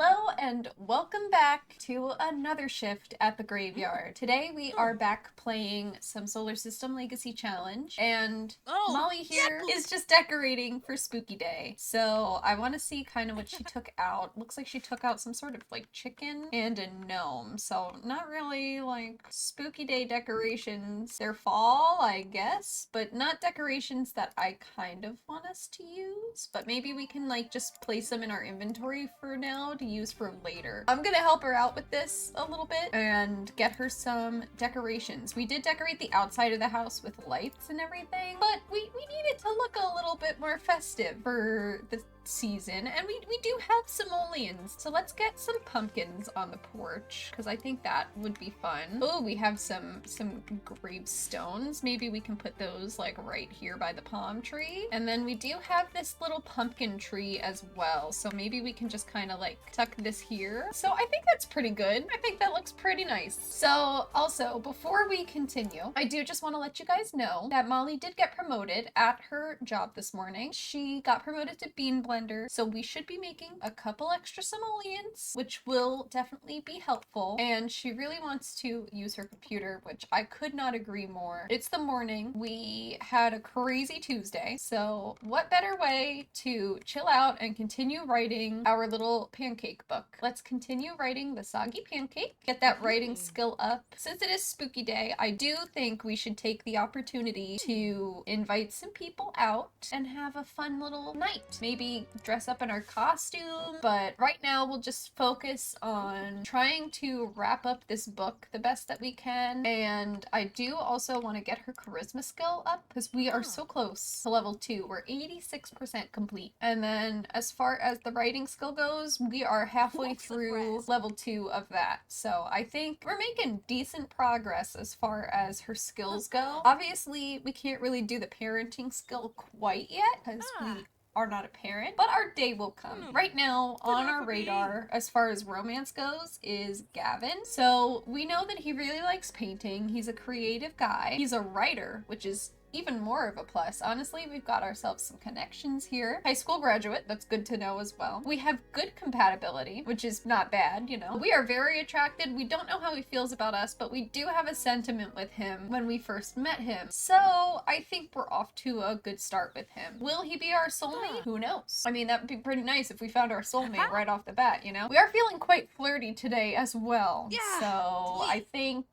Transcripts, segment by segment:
Hello and welcome back to another shift at the graveyard. Today we are back playing some Solar System Legacy Challenge, and Molly here is just decorating for Spooky Day. So I want to see kind of what she took out. Looks like she took out some sort of like chicken and a gnome. So not really like Spooky Day decorations. They're fall, I guess, but not decorations that I kind of want us to use. But maybe we can like just place them in our inventory for now to use for later. I'm gonna help her out with this a little bit and get her some decorations. We did decorate the outside of the house with lights and everything, but we need it to look a little bit more festive for the season, and we do have simoleons, so let's get some pumpkins on the porch because I think that would be fun. Oh, we have some gravestones. Maybe we can put those like right here by the palm tree, and then we do have this little pumpkin tree as well, so maybe we can just kind of like tuck this here. So I think that's pretty good. I think that looks pretty nice. So also, before we continue, I do just want to let you guys know that Molly did get promoted at her job this morning. She got promoted to bean blender, so we should be making a couple extra simoleons, which will definitely be helpful. And she really wants to use her computer, which I could not agree more. It's the morning. We had a crazy Tuesday, so what better way to chill out and continue writing our little pancake book? Let's continue writing the soggy pancake, get that writing skill up. Since it is Spooky Day, I do think we should take the opportunity to invite some people out and have a fun little night. Maybe dress up in our costume, but right now we'll just focus on trying to wrap up this book the best that we can. And I do also want to get her charisma skill up because we are so close to level 2. We're 86% complete. And then as far as the writing skill goes, we are halfway through level 2 of that. So I think we're making decent progress as far as her skills go. Obviously, we can't really do the parenting skill quite yet because we are not a parent, but our day will come. Right now on our radar as far as romance goes is Gavin. So we know that he really likes painting. He's a creative guy. He's a writer, which is even more of a plus. Honestly, we've got ourselves some connections here. High school graduate, that's good to know as well. We have good compatibility, which is not bad, you know. We are very attracted. We don't know how he feels about us, but we do have a sentiment with him when we first met him. So I think we're off to a good start with him. Will he be our soulmate? Who knows? I mean, that would be pretty nice if we found our soulmate right off the bat, you know? We are feeling quite flirty today as well. So I think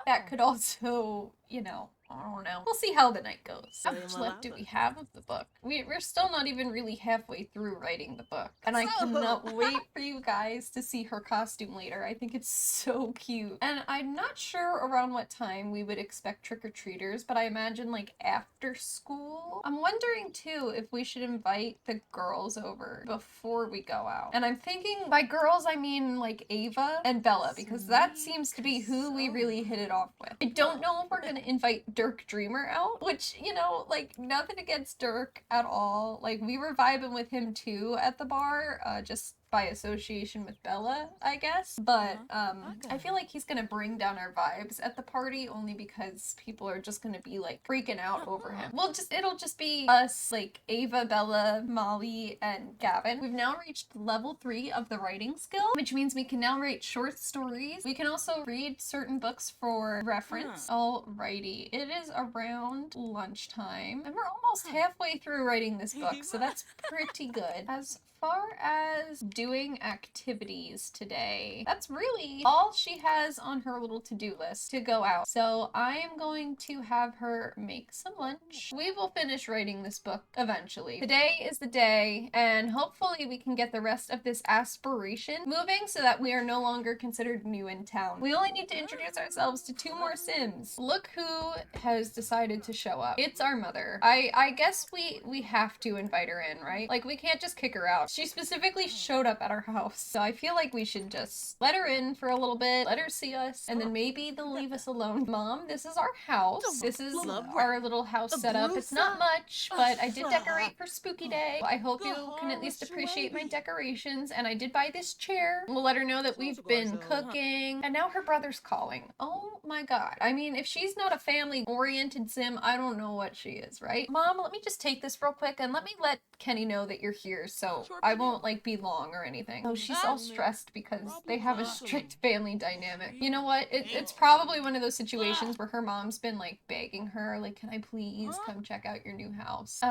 that could also, you know, I don't know. We'll see how the night goes. How much left do we have of the book? We're still not even really halfway through writing the book. And I cannot wait for you guys to see her costume later. I think it's so cute. And I'm not sure around what time we would expect trick-or-treaters, but I imagine like after school. I'm wondering too if we should invite the girls over before we go out. And I'm thinking by girls I mean like Ava and Bella, because that seems to be who we really hit it off with. I don't know if we're gonna invite Dirk Dreamer out, which, you know, like nothing against Dirk at all. Like we were vibing with him too at the bar, just by association with Bella, I guess. But I feel like he's gonna bring down our vibes at the party only because people are just gonna be like freaking out over him. It'll just be us, like Ava, Bella, Molly, and Gavin. We've now reached level 3 of the writing skill, which means we can now write short stories. We can also read certain books for reference. Alrighty, it is around lunchtime and we're almost halfway through writing this book, so that's pretty good. As far as doing activities today, that's really all she has on her little to-do list to go out. So I am going to have her make some lunch. We will finish writing this book eventually. Today is the day, and hopefully we can get the rest of this aspiration moving so that we are no longer considered new in town. We only need to introduce ourselves to 2 more Sims. Look who has decided to show up. It's our mother. I guess we have to invite her in, right? Like we can't just kick her out. She specifically showed up at our house, so I feel like we should just let her in for a little bit, let her see us, and then maybe they'll leave us alone. Mom, this is our house. This is our little house setup. It's not much, but I did decorate for Spooky Day. I hope you can at least appreciate my decorations, and I did buy this chair. We'll let her know that we've been cooking, and now her brother's calling. Oh my god. I mean, if she's not a family-oriented sim, I don't know what she is, right? Mom, let me just take this real quick, and let me let Kenny know that you're here, so I won't like be long or anything. Oh, she's all stressed because they have a strict family dynamic. You know what? It's probably one of those situations where her mom's been like begging her, like, can I please come check out your new house?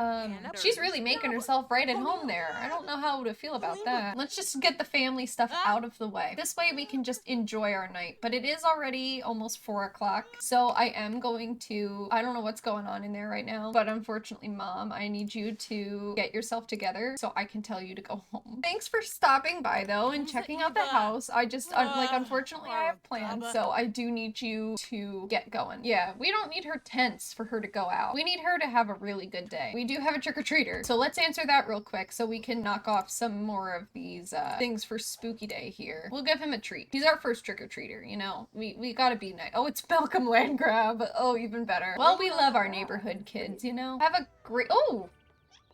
She's really making herself right at home there. I don't know how to feel about that. Let's just get the family stuff out of the way. This way we can just enjoy our night. But it is already almost 4 o'clock, so I am going to, I don't know what's going on in there right now, but unfortunately, Mom, I need you to get yourself together so I can tell you to go home. Thanks for stopping by though and checking out the house. I just, like, unfortunately I have plans, so I do need you to get going. Yeah, we don't need her tense for her to go out. We need her to have a really good day. We do have a trick-or-treater, so let's answer that real quick so we can knock off some more of these things for spooky day here. We'll give him a treat. He's our first trick-or-treater, you know? We gotta be nice. Oh, it's Malcolm Land Grab. Oh, even better. Well, we love our neighborhood kids, you know? Have a great— oh!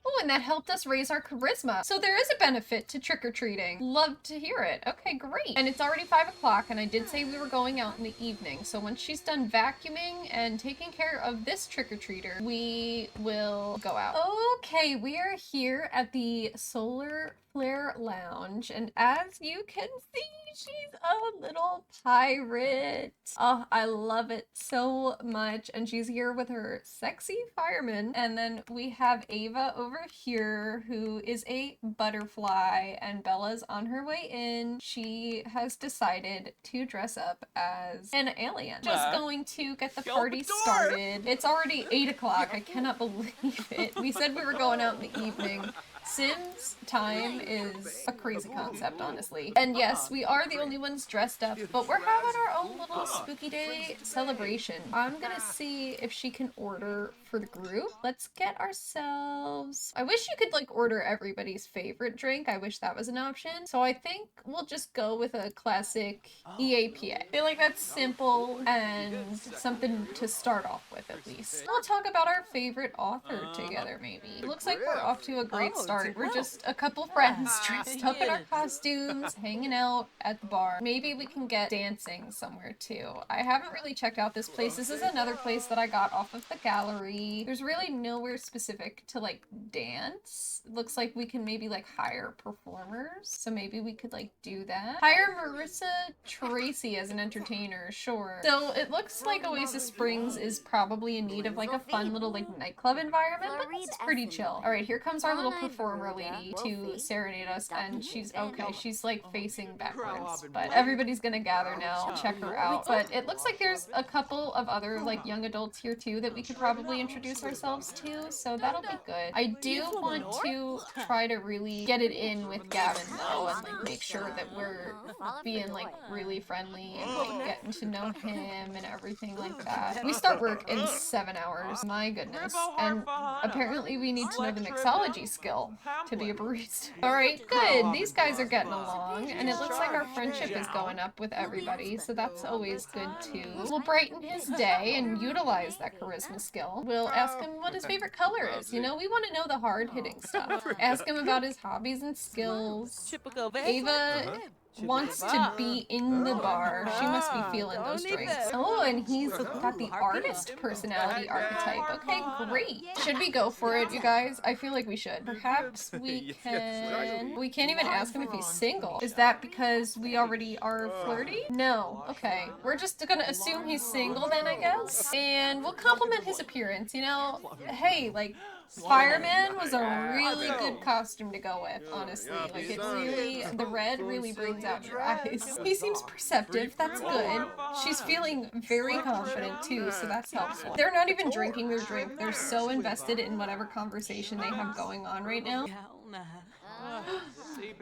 Oh, and that helped us raise our charisma. So there is a benefit to trick-or-treating. Love to hear it. Okay, great. And it's already 5 o'clock, and I did say we were going out in the evening. So once she's done vacuuming and taking care of this trick-or-treater, we will go out. Okay, we are here at the Solar Flare Lounge, and as you can see, she's a little pirate. Oh, I love it so much. And she's here with her sexy fireman. And then we have Ava over here, who is a butterfly, and Bella's on her way in. She has decided to dress up as an alien. Just going to get the party started. It's already 8 o'clock. I cannot believe it. We said we were going out in the evening. Sims time is a crazy concept, honestly. And yes, we are the only ones dressed up, but we're having our own little spooky day celebration. I'm gonna see if she can order for the group. Let's get ourselves— I wish you could like order everybody's favorite drink. I wish that was an option. So I think we'll just go with a classic EAPA. I feel like that's simple and something to start off with at least. We'll talk about our favorite author together maybe. Looks like we're off to a great start. We're just a couple friends dressed up in our costumes, hanging out at the bar. Maybe we can get dancing somewhere too. I haven't really checked out this place. This is another place that I got off of the gallery. There's really nowhere specific to like dance. It looks like we can maybe like hire performers. So maybe we could like do that. Hire Marissa Tracy as an entertainer, sure. So it looks like Oasis Springs is probably in need of like a fun little like nightclub environment, but this is pretty chill. All right, here comes our little performer lady to serenade us, and she's okay. She's like facing backwards, but everybody's gonna gather now, check her out. But it looks like there's a couple of other like young adults here too that we could probably introduce ourselves to, so that'll be good. I do want to try to really get it in with Gavin though, and like make sure that we're being like really friendly and like getting to know him and everything like that. We start work in 7 hours, my goodness, and apparently we need to know the mixology skill to be a barista. Alright, good. These guys are getting along, and it looks like our friendship is going up with everybody, so that's always good too. We'll brighten his day and utilize that charisma skill. We'll ask him what his favorite color is. You know, we want to know the hard-hitting stuff. Ask him about his hobbies and skills. Ava wants to be in the bar. She must be feeling those drinks. Oh, and he's got the artist personality archetype. Okay, great. Should we go for it, you guys? I feel like we should. Perhaps we can— we can't even ask him if he's single. Is that because we already are flirty? No. Okay. We're just gonna assume he's single then, I guess. And we'll compliment his appearance, you know? Hey, like, Fireman was a really good costume to go with, honestly. Like, it really— the red really brings out your eyes. He seems perceptive, that's good. She's feeling very confident too, so that's helpful. They're not even drinking their drink. They're so invested in whatever conversation they have going on right now.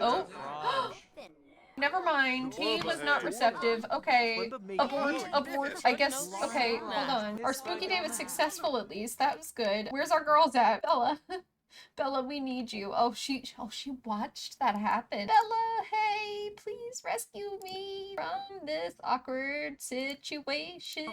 Oh. Never mind. He was not receptive. Okay. Abort. Abort. I guess. Okay, hold on. Our spooky day was successful at least. That was good. Where's our girls at? Bella. Bella, we need you. Oh, she watched that happen. Bella, hey, please Please rescue me from this awkward situation.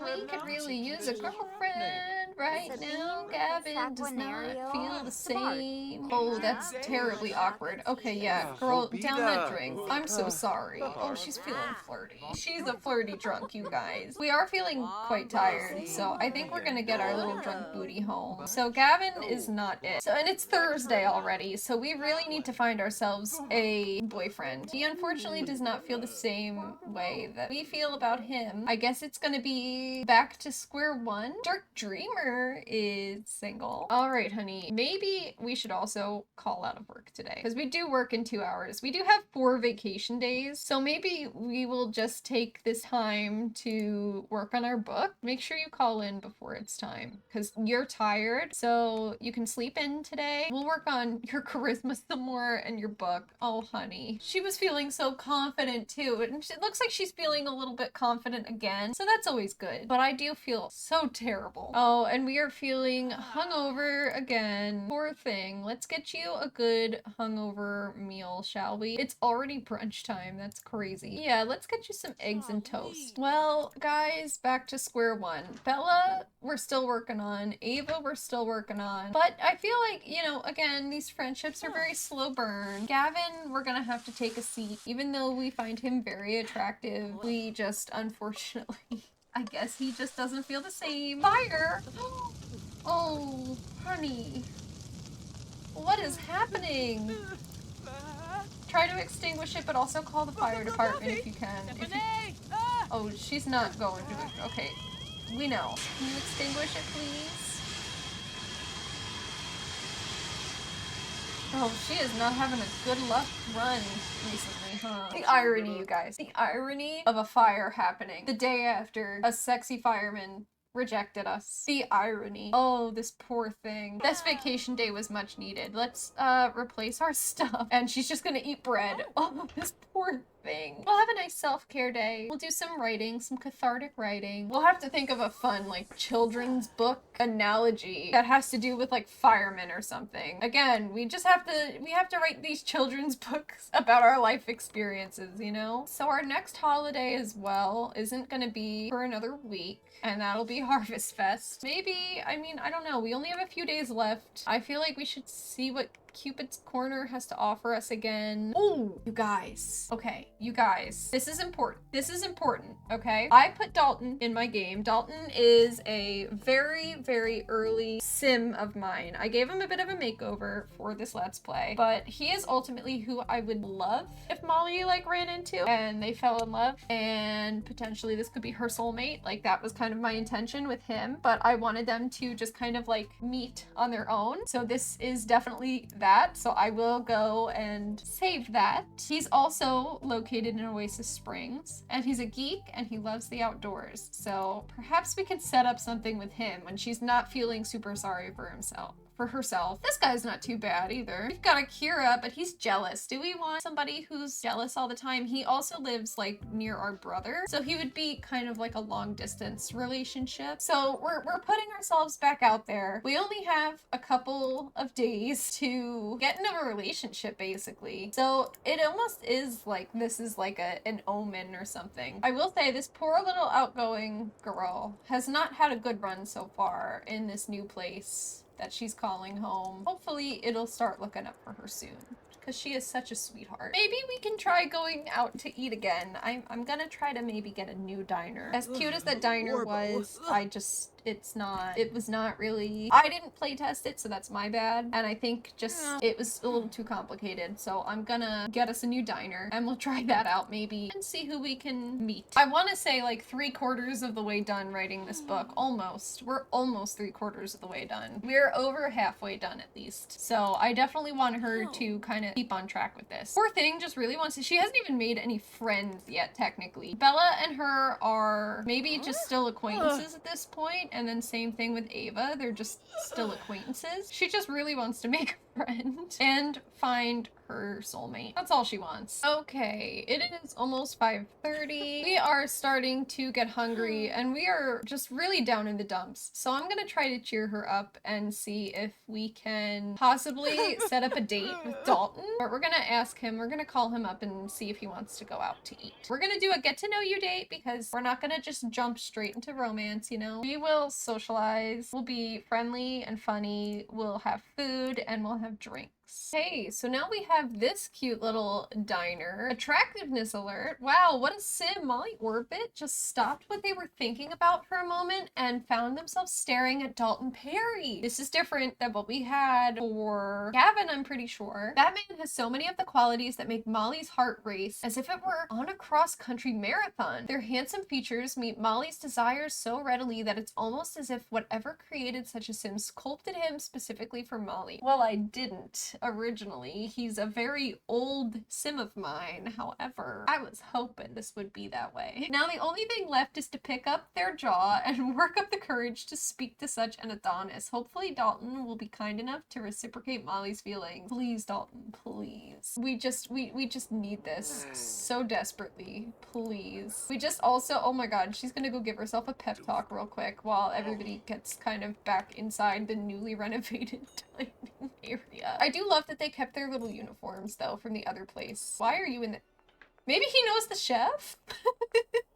We could really use a girlfriend right now. Gavin does not feel the same. Oh, that's terribly awkward. Okay, yeah, girl, down that drink. I'm so sorry. Oh, she's feeling flirty. She's a flirty drunk, you guys. We are feeling quite tired, so I think we're gonna get our little drunk booty home. So Gavin is not it. So, and it's Thursday already, so we really need to find ourselves a boyfriend. He unfortunately does not feel the same way that we feel about him. I guess it's gonna be back to square one. Dark Dreamer is single. Alright, honey. Maybe we should also call out of work today, because we do work in 2 hours. We do have 4 vacation days, so maybe we will just take this time to work on our book. Make sure you call in before it's time, because you're tired, so you can sleep in today. We'll work on your charisma some more and your book. Oh, honey. She was feeling so confident too, and it looks like she's feeling a little bit confident again, so that's always good. But I do feel so terrible. Oh, and we are feeling hungover again. Poor thing. Let's get you a good hungover meal, shall we? It's already brunch time. That's crazy. Yeah, let's get you some eggs and toast. Well, guys, back to square one. Bella, we're still working on. Ava, we're still working on. But I feel like, you know, again, these friendships are very slow burn. Gavin, we're gonna have to take a seat. Even though we find him very attractive, we just, unfortunately, I guess he just doesn't feel the same. Fire! Oh, honey. What is happening? Try to extinguish it, but also call the fire department if you can. Oh, she's not going to it. Okay, we know. Can you extinguish it, please? Oh, she is not having a good luck run recently, huh? The irony, you guys. The irony of a fire happening the day after a sexy fireman rejected us. The irony. Oh, this poor thing. This vacation day was much needed. Let's replace our stuff. And she's just gonna eat bread. Oh, this poor thing. We'll have a nice self-care day. We'll do some writing, some cathartic writing. We'll have to think of a fun, like, children's book analogy that has to do with, like, firemen or something. Again, we have to write these children's books about our life experiences, you know? So our next holiday as well isn't gonna be for another week, and that'll be Harvest Fest. Maybe, I mean, I don't know. We only have a few days left. I feel like we should see what Cupid's Corner has to offer us again. Oh, you guys. Okay, you guys. This is important. This is important, okay? I put Dalton in my game. Dalton is a very, very early sim of mine. I gave him a bit of a makeover for this Let's Play, but he is ultimately who I would love if Molly, like, ran into and they fell in love, and potentially this could be her soulmate. Like, that was kind of my intention with him, but I wanted them to just kind of, like, meet on their own. So this is definitely that, so I will go and save that. He's also located in Oasis Springs, and he's a geek and he loves the outdoors, so perhaps we could set up something with him when she's not feeling super sorry for herself. This guy's not too bad either. We've got Akira, but he's jealous. Do we want somebody who's jealous all the time? He also lives, like, near our brother, so he would be kind of like a long distance relationship. So we're putting ourselves back out there. We only have a couple of days to get into a relationship, basically. So it almost is like this is like an omen or something. I will say this poor little outgoing girl has not had a good run so far in this new place that she's calling home. Hopefully it'll start looking up for her soon, because she is such a sweetheart. Maybe we can try going out to eat again. I'm gonna try to maybe get a new diner. As cute as that diner was, it was not really, I didn't play test it, so that's my bad. And I think just it was a little too complicated. So I'm gonna get us a new diner and we'll try that out maybe and see who we can meet. I want to say like 3/4 of the way done writing this book. Almost. We're almost 3/4 of the way done. We're over halfway done at least. So I definitely want her to kind of keep on track with this. Poor thing just really wants to, she hasn't even made any friends yet technically. Bella and her are maybe just still acquaintances at this point. And then same thing with Ava, they're just still acquaintances. She just really wants to make a friend and find her soulmate. That's all she wants. Okay, it is almost 5:30. We are starting to get hungry and we are just really down in the dumps. So I'm gonna try to cheer her up and see if we can possibly set up a date with Dalton. But we're gonna ask him, we're gonna call him up and see if he wants to go out to eat. We're gonna do a get to know you date because we're not gonna just jump straight into romance, you know? We will socialize, we'll be friendly and funny, we'll have food, and we'll have drinks. Hey, so now we have this cute little diner. Attractiveness alert. Wow, what a sim. Molly Orbit just stopped what they were thinking about for a moment and found themselves staring at Dalton Perry. This is different than what we had for Gavin, I'm pretty sure. That man has so many of the qualities that make Molly's heart race as if it were on a cross-country marathon. Their handsome features meet Molly's desires so readily that it's almost as if whatever created such a sim sculpted him specifically for Molly. Well, I didn't originally. He's a very old sim of mine. However, I was hoping this would be that way. Now the only thing left is to pick up their jaw and work up the courage to speak to such an Adonis. Hopefully Dalton will be kind enough to reciprocate Molly's feelings. Please, Dalton, please. We just need this so desperately. Please. We just also, oh my god, she's gonna go give herself a pep talk real quick while everybody gets kind of back inside the newly renovated dining area. I do love that they kept their little uniforms though from the other place. Why are you in the... Maybe he knows the chef?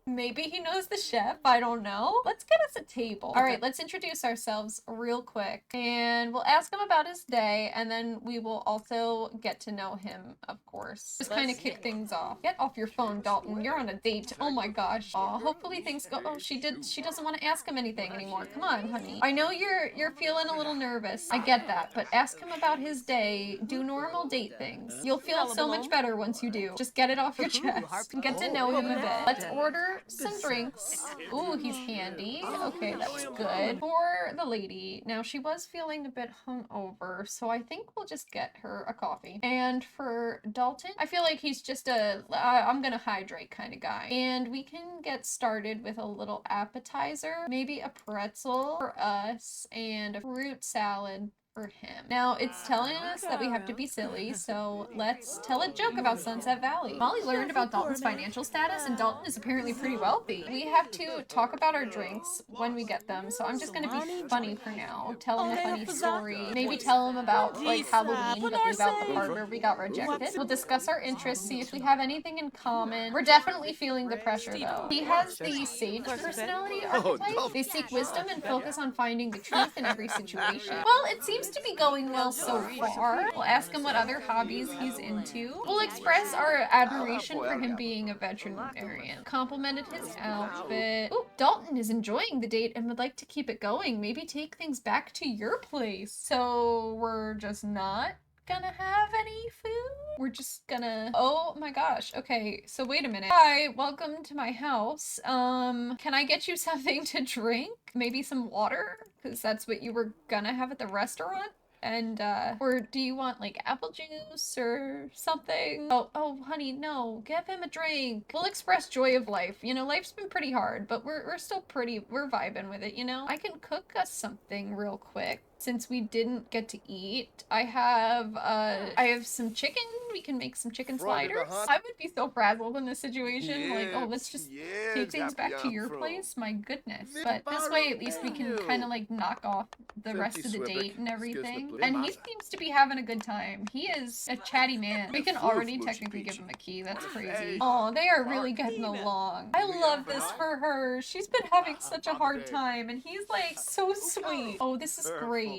Maybe he knows the chef. I don't know. Let's get us a table. All right, let's introduce ourselves real quick. And we'll ask him about his day. And then we will also get to know him, of course. Just kind of kick things off. Get off your phone, Dalton. You're on a date. Oh my gosh. Aw, hopefully things go... Oh, she doesn't want to ask him anything anymore. Come on, honey. I know you're feeling a little nervous. I get that. But ask him about his day. Do normal date things. You'll feel so much better once you do. Just get it off your chest. Get to know him a bit. Let's order some drinks. Ooh, he's handy. Okay, that's good. For the lady, now she was feeling a bit hungover, so I think we'll just get her a coffee. And for Dalton, I feel like he's just a I'm gonna hydrate kind of guy. And we can get started with a little appetizer, maybe a pretzel for us and a fruit salad for him. Now, it's telling us that we have to be silly, so let's tell a joke about Sunset Valley. Molly learned about Dalton's financial status, and Dalton is apparently pretty wealthy. We have to talk about our drinks when we get them, so I'm just gonna be funny for now. Tell him a funny story. Maybe tell him about, like, Halloween, but leave out the part where we got rejected. We'll discuss our interests, see if we have anything in common. We're definitely feeling the pressure, though. He has the sage personality archetype. They seek wisdom and focus on finding the truth in every situation. Well, it seems to be going well so far. We'll ask him what other hobbies he's into. We'll express our admiration for him being a veterinarian. Complimented his outfit. Ooh, Dalton is enjoying the date and would like to keep it going. Maybe take things back to your place. So we're just not gonna have any food? We're just gonna... Oh my gosh. Okay, so wait a minute. Hi, welcome to my house. Can I get you something to drink? Maybe some water? Because that's what you were gonna have at the restaurant? And, or do you want, like, apple juice or something? Oh, honey, no. Give him a drink. We'll express joy of life. You know, life's been pretty hard, but we're still we're vibing with it, you know? I can cook us something real quick. Since we didn't get to eat, I have some chicken. We can make some chicken sliders. I would be so frazzled in this situation. Like, oh, let's just take things back to your place. My goodness. But this way, at least we can kind of like knock off the rest of the date and everything. And he seems to be having a good time. He is a chatty man. We can already technically give him a key. That's crazy. Oh, they are really getting along. I love this for her. She's been having such a hard time, and he's like so sweet. Oh, this is great.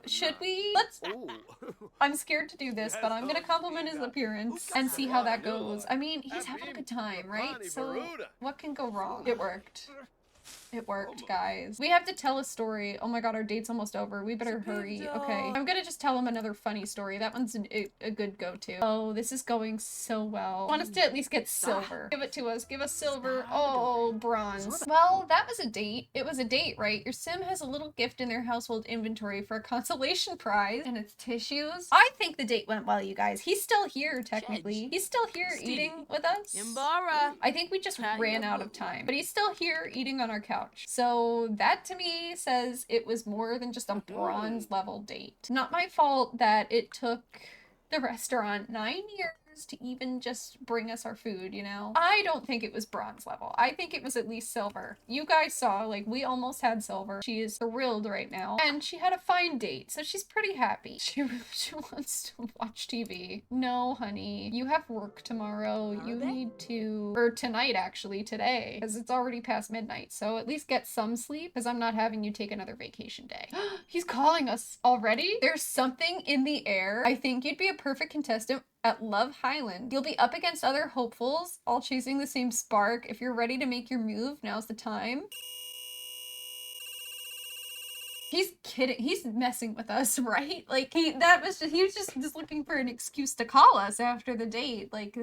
Should we? I'm scared to do this, but I'm gonna compliment his appearance and see how that goes. I mean, he's having a good time, right? So what can go wrong? It worked. It worked, guys. We have to tell a story. Oh my god, our date's almost over. We better hurry. Okay. I'm gonna just tell him another funny story. That one's a good go-to. Oh, this is going so well. I want us to at least get silver. Give it to us. Give us silver. Oh, bronze. Well, that was a date. It was a date, right? Your sim has a little gift in their household inventory for a consolation prize, and it's tissues. I think the date went well, you guys. He's still here, technically. He's still here eating with us. I think we just ran out of time, but he's still here eating on our couch. So that to me says it was more than just a bronze level date. Not my fault that it took the restaurant 9 years to even just bring us our food, you know? I don't think it was bronze level. I think it was at least silver. You guys saw, like, we almost had silver. She is thrilled right now. And she had a fine date, so she's pretty happy. She wants to watch TV. No, honey. You have work tomorrow. You need to... Or tonight, actually. Today. Because it's already past midnight. So at least get some sleep, because I'm not having you take another vacation day. He's calling us already? There's something in the air. I think you'd be a perfect contestant at Love Highland. You'll be up against other hopefuls, all chasing the same spark. If you're ready to make your move, now's the time. He's kidding. He's messing with us, right? Like, he was just looking for an excuse to call us after the date. Like,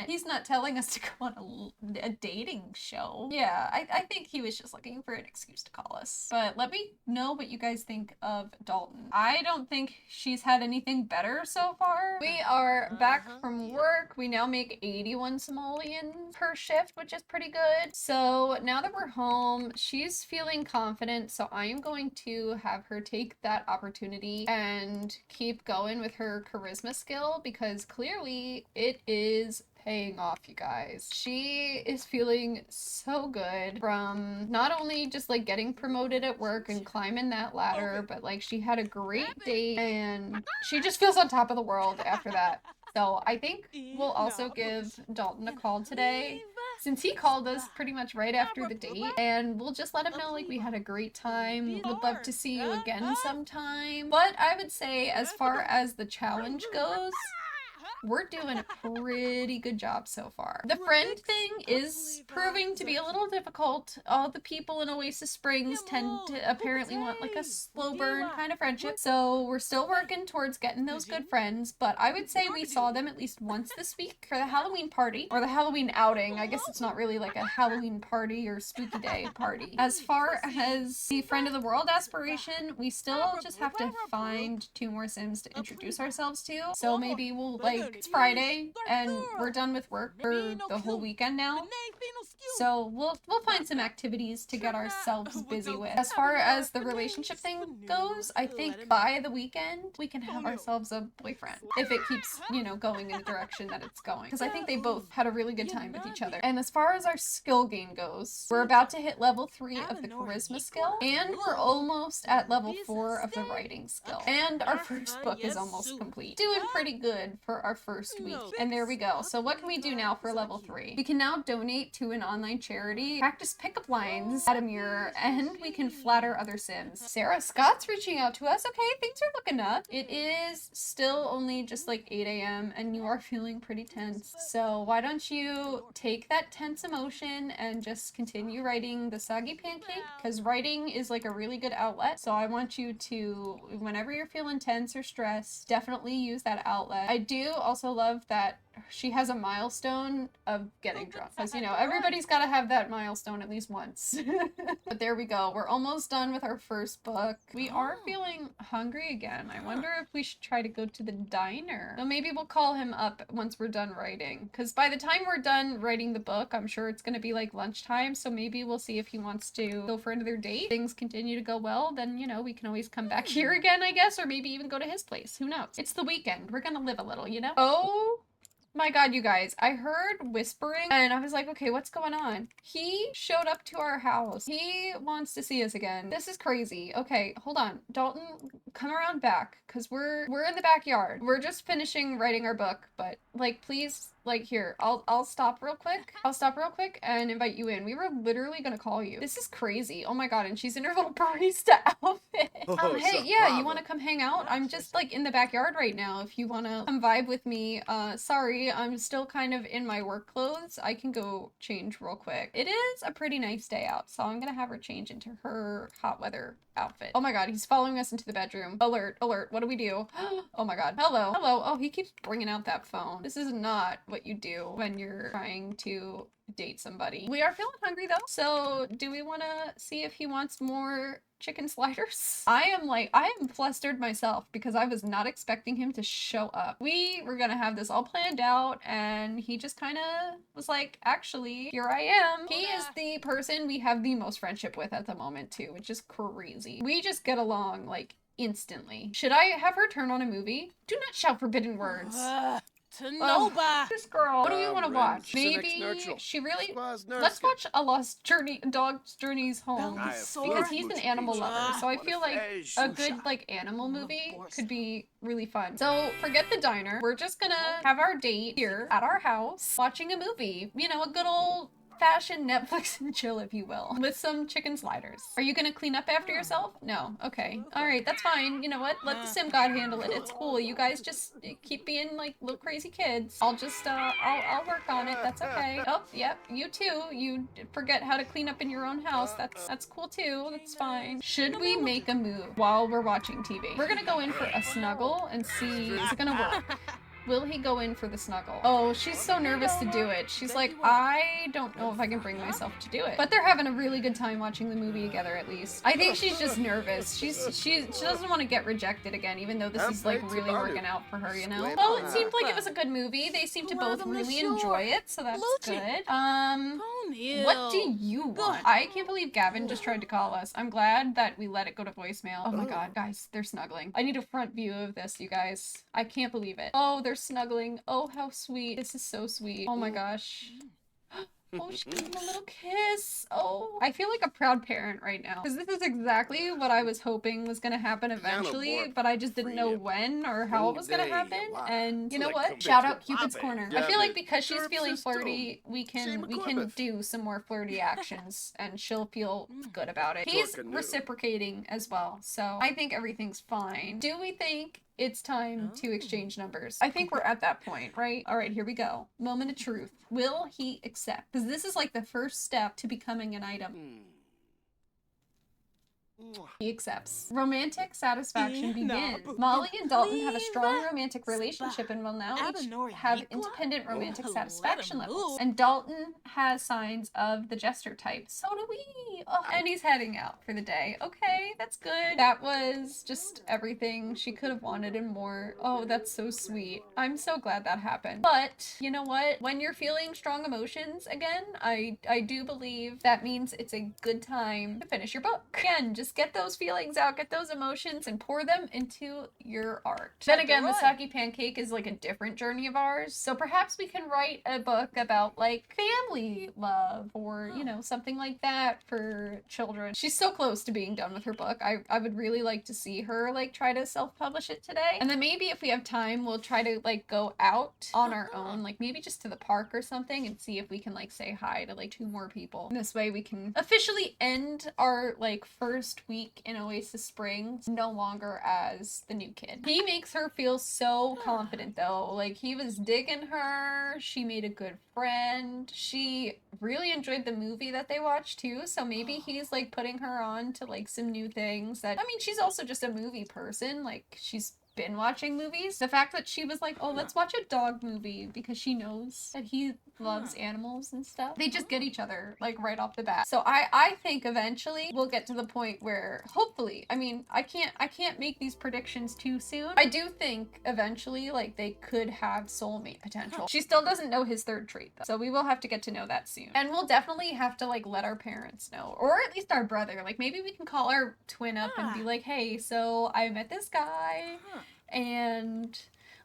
he's not telling us to go on a dating show. Yeah, I think he was just looking for an excuse to call us. But let me know what you guys think of Dalton. I don't think she's had anything better so far. We are back from work. We now make 81 simoleons per shift, which is pretty good. So now that we're home, she's feeling confident. So I am going to have her take that opportunity and keep going with her charisma skill, because clearly it is paying off, you guys. She is feeling so good from not only just like getting promoted at work and climbing that ladder, but like she had a great date and she just feels on top of the world after that. So I think we'll also give Dalton a call today, since he called us pretty much right after the date, and we'll just let him know like we had a great time. Would love to see you again sometime. But I would say, as far as the challenge goes, we're doing a pretty good job so far. The friend thing is proving to be a little difficult. All the people in Oasis Springs tend to apparently want like a slow burn kind of friendship. So we're still working towards getting those good friends, but I would say we saw them at least once this week for the Halloween party, or the Halloween outing. I guess it's not really like a Halloween party or spooky day party. As far as the friend of the world aspiration, we still just have to find 2 more Sims to introduce ourselves to. So maybe we'll like, it's Friday and we're done with work for the whole weekend now. So we'll find some activities to get ourselves busy with. As far as the relationship thing goes, I think by the weekend we can have ourselves a boyfriend. If it keeps, you know, going in the direction that it's going. Because I think they both had a really good time with each other. And as far as our skill gain goes, we're about to hit level 3 of the charisma skill. And we're almost at level 4 of the writing skill. And our first book is almost complete. Doing pretty good for our first week. And there we go. So what can we do now for level 3? We can now donate to an online charity, practice pickup lines at a mirror, and we can flatter other Sims. Sarah Scott's reaching out to us. Okay, things are looking up. It is still only just like 8 a.m. and you are feeling pretty tense. So why don't you take that tense emotion and just continue writing the Soggy Pancake? Because writing is like a really good outlet. So I want you to, whenever you're feeling tense or stressed, definitely use that outlet. I do also love that she has a milestone of getting drunk, because, you know, everybody's got to have that milestone at least once. But there we go. We're almost done with our first book. We are feeling hungry again. I wonder if we should try to go to the diner. So maybe we'll call him up once we're done writing, because by the time we're done writing the book, I'm sure it's going to be like lunchtime. So maybe we'll see if he wants to go for another date. Things continue to go well, then, you know, we can always come back here again, I guess, or maybe even go to his place. Who knows? It's the weekend. We're going to live a little, you know? Oh my god, you guys, I heard whispering and I was like, okay, what's going on? He showed up to our house. He wants to see us again. This is crazy. Okay, hold on. Dalton, come around back, because we're in the backyard. We're just finishing writing our book, but like, please, like, here, I'll stop real quick. I'll stop real quick and invite you in. We were literally gonna call you. This is crazy. Oh my god, and she's in her little barista outfit. Hey, yeah, you want to come hang out? I'm just like in the backyard right now. If you want to come vibe with me, sorry, I'm still kind of in my work clothes. I can go change real quick. It is a pretty nice day out, so I'm gonna have her change into her hot weather outfit. Oh my god, he's following us into the bedroom. Alert, alert, what do we do? Oh my god, hello, hello. Oh, he keeps bringing out that phone. This is not what you do when you're trying to date somebody. We are feeling hungry though, so do we want to see if he wants more chicken sliders? I am flustered myself because I was not expecting him to show up. We were gonna have this all planned out and he just kind of was like, actually, here I am. He is the person we have the most friendship with at the moment too, which is crazy. We just get along like instantly. Should I have her turn on a movie? Do not shout forbidden words. This girl. What do we want to watch? Maybe she really... Let's watch A Lost Journey, Dog's Journeys Home. Because he's an animal lover. So I feel like a good, like, animal movie could be really fun. So forget the diner. We're just gonna have our date here at our house watching a movie. You know, a good old fashion Netflix and chill, if you will, with some chicken sliders. Are you gonna clean up after yourself? No. Okay. All right, that's fine. You know what? Let the sim god handle it. It's cool. You guys just keep being like little crazy kids. I'll just I'll work on it. That's okay. Oh, yep. You too. You forget how to clean up in your own house. That's cool too. That's fine. Should we make a move while we're watching TV? We're gonna go in for a snuggle and see, is it gonna work? Will he go in for the snuggle? Oh, she's so nervous to do it. She's like, I don't know if I can bring myself to do it. But they're having a really good time watching the movie together, at least. I think she's just nervous. She doesn't want to get rejected again, even though this is like really working out for her, you know? Well, it seemed like it was a good movie. They seemed to both really enjoy it, so that's good. What do you want? I can't believe Gavin just tried to call us. I'm glad that we let it go to voicemail. Oh my god, guys, they're snuggling. I need a front view of this, you guys. I can't believe it. Oh, they're snuggling. Oh, how sweet. This is so sweet. Oh my gosh. Oh, she gave him a little kiss. Oh, I feel like a proud parent right now. Because this is exactly what I was hoping was going to happen eventually, but I just didn't know when or how it was going to happen. And you know what? Shout out Cupid's Corner. I feel like because she's feeling flirty, we can do some more flirty actions and she'll feel good about it. He's reciprocating as well, so I think everything's fine. Do we think it's time to exchange numbers? I think we're at that point, right? All right, here we go. Moment of truth. Will he accept? Because this is like the first step to becoming an item. He accepts. Romantic satisfaction begins. Molly and Dalton have a strong romantic relationship and will now each have independent romantic satisfaction levels. And Dalton has signs of the jester type. So do we. Oh, and he's heading out for the day. Okay, that's good. That was just everything she could have wanted and more. Oh, that's so sweet. I'm so glad that happened. But you know what? When you're feeling strong emotions again, I do believe that means it's a good time to finish your book. Again, just get those feelings out, get those emotions, and pour them into your art. Then again, the soggy pancake is like a different journey of ours, so perhaps we can write a book about like family love or, you know, something like that for children. She's so close to being done with her book. I would really like to see her like try to self-publish it today. And then maybe if we have time, we'll try to like go out on our own, like maybe just to the park or something, and see if we can like say hi to like 2 more people. And this way we can officially end our like first week in Oasis Springs no longer as the new kid. He makes her feel so confident though. Like he was digging her. She made a good friend. She really enjoyed the movie that they watched too. So maybe he's like putting her on to like some new things that, I mean, she's also just a movie person. Like she's been watching movies. The fact that she was like, oh, let's watch a dog movie because she knows that he loves animals and stuff. They just get each other like right off the bat. So I think eventually we'll get to the point where hopefully, I mean, I can't make these predictions too soon. I do think eventually like they could have soulmate potential. She still doesn't know his 3rd trait though. So we will have to get to know that soon. And we'll definitely have to like let our parents know, or at least our brother. Like maybe we can call our twin up and be like, hey, so I met this guy. And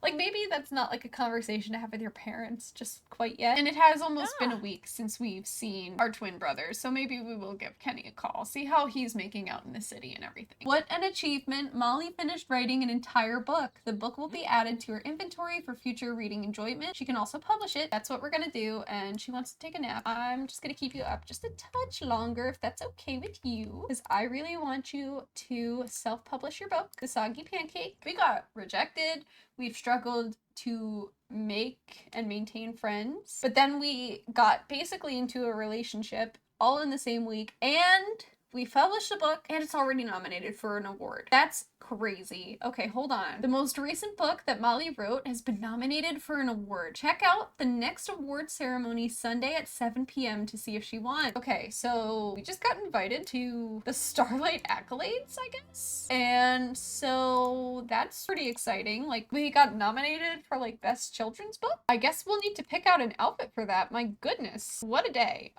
like maybe that's not like a conversation to have with your parents just quite yet. And it has almost been a week since we've seen our twin brothers, so maybe we will give Kenny a call, see how he's making out in the city and everything. What an achievement. Molly finished writing an entire book. The book will be added to her inventory for future reading enjoyment. She can also publish it. That's what we're gonna do, and she wants to take a nap. I'm just gonna keep you up just a touch longer if that's okay with you, because I really want you to self-publish your book, The Soggy Pancake. We got rejected. We've struggled to make and maintain friends, but then we got basically into a relationship all in the same week, and we published a book, and it's already nominated for an award. That's crazy. Okay, hold on. The most recent book that Molly wrote has been nominated for an award. Check out the next award ceremony Sunday at 7 p.m. to see if she won. Okay, so we just got invited to the Starlight Accolades, I guess. And so that's pretty exciting. Like, we got nominated for like best children's book. I guess we'll need to pick out an outfit for that. My goodness, what a day.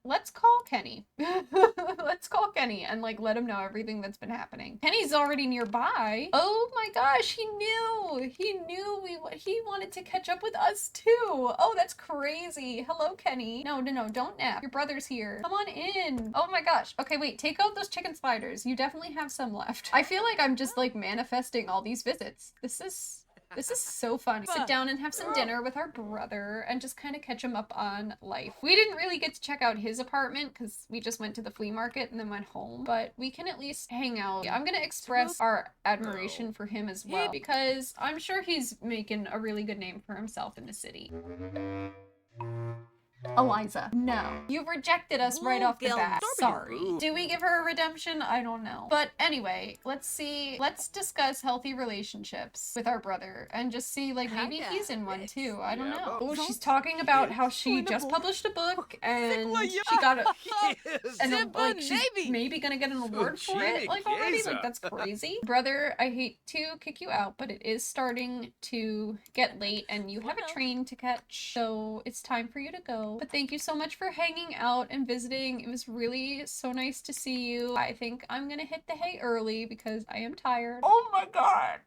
Let's call Kenny. Let's call Kenny and like let him know everything that's been happening. Kenny's already nearby. Oh my gosh, he knew. He wanted to catch up with us too. Oh, that's crazy. Hello, Kenny. No, don't nap. Your brother's here. Come on in. Oh my gosh. Okay, wait, take out those chicken sliders. You definitely have some left. I feel like I'm just like manifesting all these visits. This is so fun. Sit down and have some dinner with our brother and just kind of catch him up on life. We didn't really get to check out his apartment because we just went to the flea market and then went home, but we can at least hang out. I'm gonna express our admiration for him as well because I'm sure he's making a really good name for himself in the city. Eliza, no. You rejected us right off the bat. Sorry. Do we give her a redemption? I don't know. But anyway, let's discuss healthy relationships with our brother and just see, like, maybe he's in one too. I don't know. Oh, she's talking about how she just published a book and she got a, and then, like, she's maybe gonna get an award for it, like, already. Like, that's crazy. Brother, I hate to kick you out, but it is starting to get late and you have a train to catch, so it's time for you to go. But thank you so much for hanging out and visiting. It was really so nice to see you. I think I'm gonna hit the hay early because I am tired. Oh my god.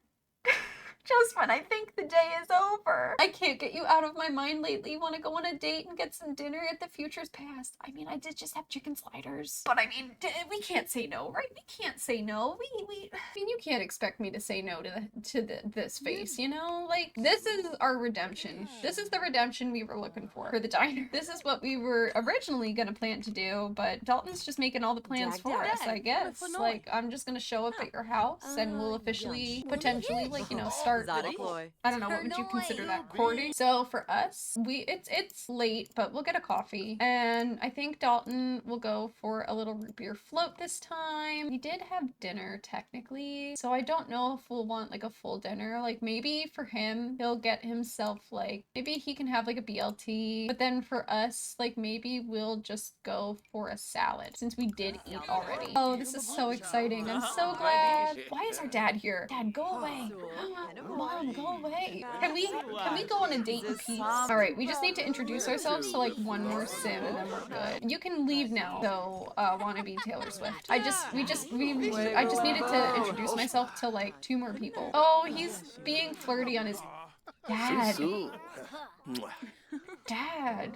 Just when I think the day is over. I can't get you out of my mind lately. Want to go on a date and get some dinner at the future's past. I mean, I did just have chicken sliders. But I mean, we can't say no, right? We can't say no. I mean, you can't expect me to say no to this face, you know? Like, this is our redemption. This is the redemption we were looking for the diner. This is what we were originally gonna plan to do, but Dalton's just making all the plans for us, I guess. Like, I'm just gonna show up at your house and we'll officially, potentially, like, you know, start. I don't know, what would you consider that, courting? So for us, it's late, but we'll get a coffee. And I think Dalton will go for a little root beer float this time. We did have dinner technically, so I don't know if we'll want like a full dinner. Like maybe for him, he'll get himself like, maybe he can have like a BLT. But then for us, like maybe we'll just go for a salad since we did eat already. Oh, this is so exciting. I'm so glad. Why is our dad here? Dad, go away. Mom, go away. Can we go on a date in peace? All right, we just need to introduce ourselves to like one more sim and then we're good. You can leave now, though. Want to be Taylor Swift. I just needed to introduce myself to like 2 more people. Oh, he's being flirty on his dad. Dad.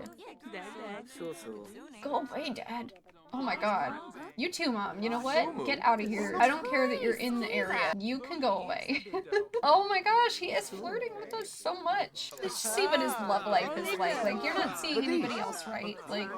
Go away, Dad. Oh my god. You too, Mom. You know what? Get out of here. I don't care that you're in the area. You can go away. Oh my gosh, he is flirting with us so much. Let's see what his love life is like. Like, you're not seeing anybody else, right? Like,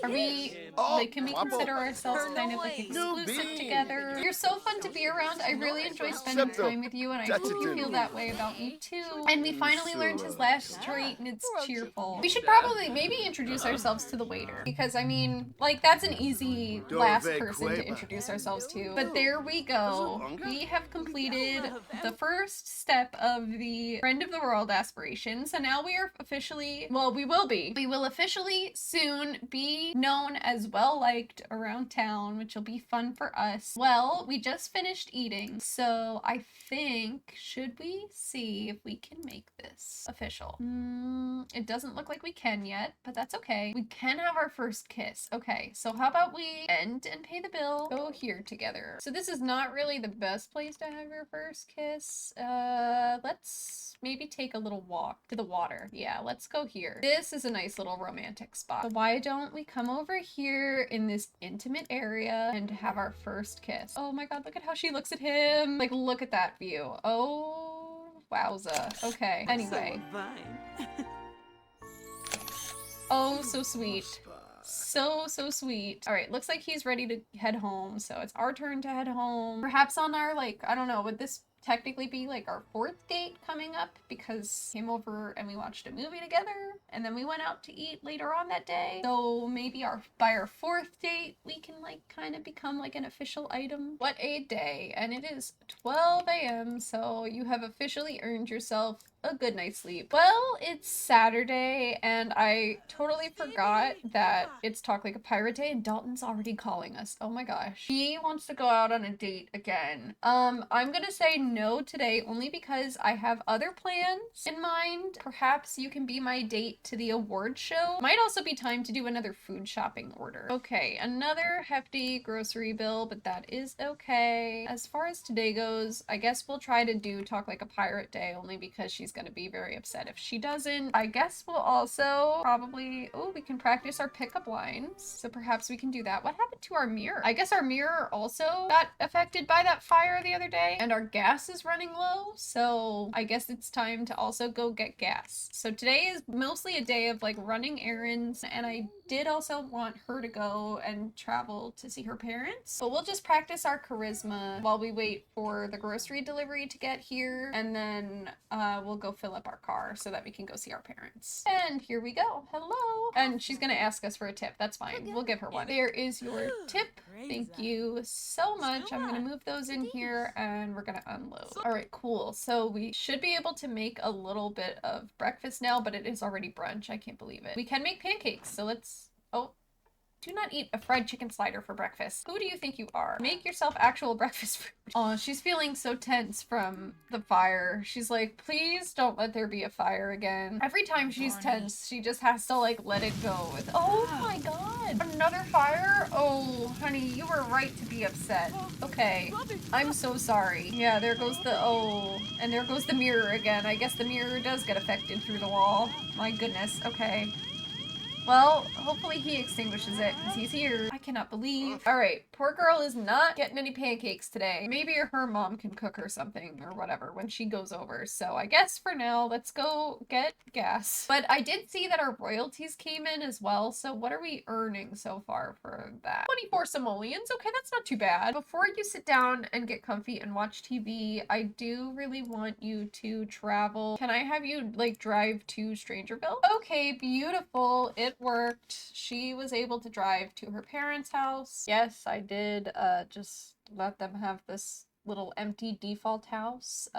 are we, like, can we consider ourselves kind of like exclusive together? You're so fun to be around. I really enjoy spending time with you, and I hope you feel that way about me too. And we finally learned his last trait, and it's cheerful. We should probably maybe introduce ourselves to the waiter, because I mean, like, that's an easy last person to introduce ourselves to. But there we go. We have completed the first step of the Friend of the World aspiration. So now we are officially, well, we will officially soon be known as well-liked around town, which will be fun for us. Well, we just finished eating, so I think, should we see if we can make this official? It doesn't look like we can yet, but that's okay. We can have our first kiss. Okay, so how about we end and pay the bill, go here together. So this is not really the best place to have your first kiss. Let's maybe take a little walk to the water. Yeah, let's go here. This is a nice little romantic spot. So why don't we come over here in this intimate area and have our first kiss? Oh my god, look at how she looks at him. Like, look at that view. Oh, wowza. Okay, anyway. Oh, so sweet. So sweet. All right, looks like he's ready to head home, so it's our turn to head home. Perhaps on our, like, I don't know, would this technically be like our 4th date coming up, because came over and we watched a movie together and then we went out to eat later on that day. So maybe by our 4th date we can like kind of become like an official item. What a day. And it is 12 a.m. so you have officially earned yourself a good night's sleep. Well, it's Saturday and I totally forgot that it's Talk Like a Pirate Day and Dalton's already calling us. Oh my gosh. He wants to go out on a date again. I'm gonna say no today only because I have other plans in mind. Perhaps you can be my date to the award show. Might also be time to do another food shopping order. Okay, another hefty grocery bill, but that is okay. As far as today goes, I guess we'll try to do Talk Like a Pirate Day only because she's gonna be very upset if she doesn't. I guess we'll also probably, oh, we can practice our pickup lines. So perhaps we can do that. What happened to our mirror? I guess our mirror also got affected by that fire the other day and our gas is running low. So I guess it's time to also go get gas. So today is mostly a day of like running errands, and I did also want her to go and travel to see her parents. But we'll just practice our charisma while we wait for the grocery delivery to get here, and then we'll go fill up our car so that we can go see our parents. And here we go. Hello. And she's gonna ask us for a tip. That's fine. We'll give her one. There is your tip. Thank you so much. I'm gonna move those in here and we're gonna unload. All right, cool. So we should be able to make a little bit of breakfast now, but it is already brunch. I can't believe it. We can make pancakes, so let's... Oh, do not eat a fried chicken slider for breakfast. Who do you think you are? Make yourself actual breakfast food. Oh, she's feeling so tense from the fire. She's like, please don't let there be a fire again. Every time she's tense, she just has to like let it go with, oh my god, another fire? Oh, honey, you were right to be upset. Okay, I'm so sorry. Yeah, there goes the, oh, and there goes the mirror again. I guess the mirror does get affected through the wall. My goodness, okay. Well, hopefully he extinguishes it because he's here. I cannot believe. All right, poor girl is not getting any pancakes today. Maybe her mom can cook her something or whatever when she goes over. So I guess for now, let's go get gas. But I did see that our royalties came in as well. So what are we earning so far for that? 24 simoleons. Okay, that's not too bad. Before you sit down and get comfy and watch TV, I do really want you to travel. Can I have you like drive to Strangerville? Okay, beautiful. It worked. She was able to drive to her parents' house. Yes, I did just let them have this little empty default house.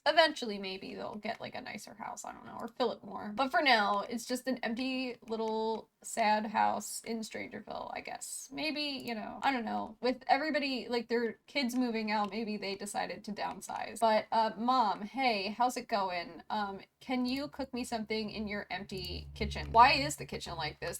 Eventually, maybe they'll get like a nicer house, I don't know, or fill it more. But for now, it's just an empty little sad house in Strangerville, I guess. Maybe, you know, I don't know. With everybody, like their kids moving out, maybe they decided to downsize. But Mom, hey, how's it going? Can you cook me something in your empty kitchen? Why is the kitchen like this?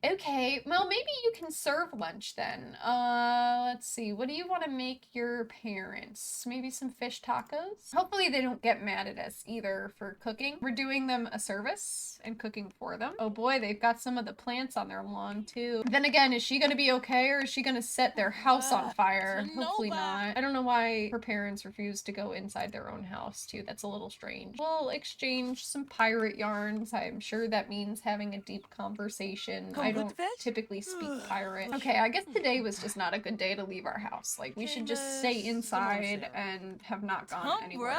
Okay. Well, maybe you can serve lunch then. Let's see. What do you want to make your parents? Maybe some fish tacos? Hopefully they don't get mad at us either for cooking. We're doing them a service and cooking for them. Oh boy, they've got some of the plants on their lawn too. Then again, is she gonna be okay or is she gonna set their house on fire? Hopefully not. I don't know why her parents refused to go inside their own house too. That's a little strange. We'll exchange some pirate yarns. I'm sure that means having a deep conversation. I don't typically speak pirate. Okay, I guess today was just not a good day to leave our house. Like we should just stay inside and have not gone anywhere.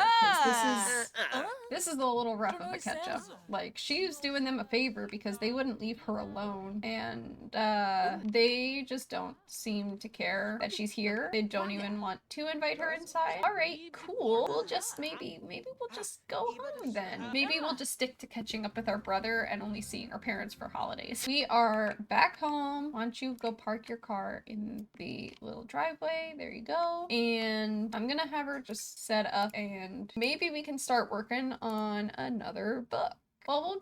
This is a little rough of a catch-up. Like, she's doing them a favor because they wouldn't leave her alone, and they just don't seem to care that she's here. They don't even want to invite her inside. All right, cool. We'll just maybe we'll just go home then. Maybe we'll just stick to catching up with our brother and only seeing our parents for holidays. We are back home. Why don't you go park your car in the little driveway? There you go. And I'm gonna have her just set up and maybe we can start working on another book. Well,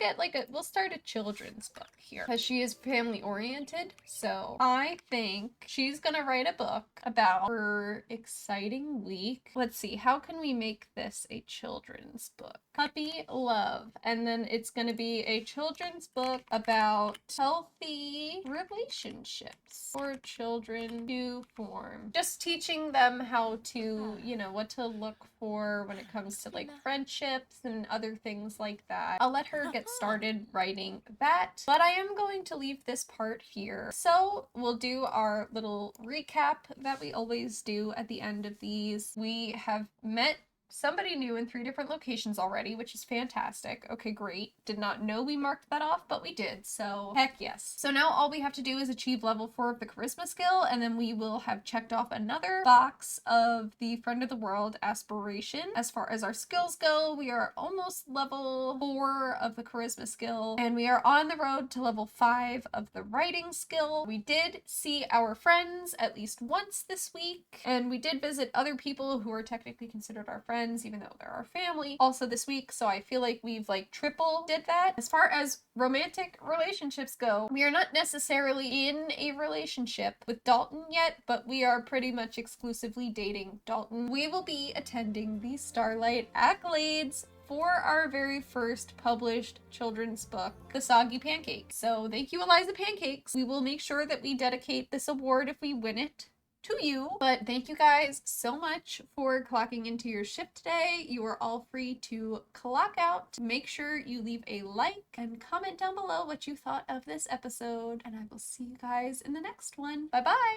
we'll start a children's book here because she is family oriented. So I think she's gonna write a book about her exciting week. Let's see, how can we make this a children's book? Puppy love. And then it's gonna be a children's book about healthy relationships for children to form. Just teaching them how to, you know, what to look for when it comes to like friendships and other things like that. I'll let her get started writing that, but I am going to leave this part here. So we'll do our little recap that we always do at the end of these. We have met somebody new in 3 different locations already, which is fantastic. Okay, great. Did not know we marked that off, but we did, so heck yes. So now all we have to do is achieve level 4 of the charisma skill, and then we will have checked off another box of the friend of the world aspiration. As far as our skills go, we are almost level 4 of the charisma skill, and we are on the road to level 5 of the writing skill. We did see our friends at least once this week, and we did visit other people who are technically considered our friends, even though they're our family, also this week, so I feel like we've like triple did that. As far as romantic relationships go, we are not necessarily in a relationship with Dalton yet, but we are pretty much exclusively dating Dalton. We will be attending the Starlight Accolades for our very first published children's book, The Soggy Pancake. So thank you, Eliza Pancakes. We will make sure that we dedicate this award if we win it to you. But thank you guys so much for clocking into your shift today. You are all free to clock out. Make sure you leave a like and comment down below what you thought of this episode, and I will see you guys in the next one. Bye bye.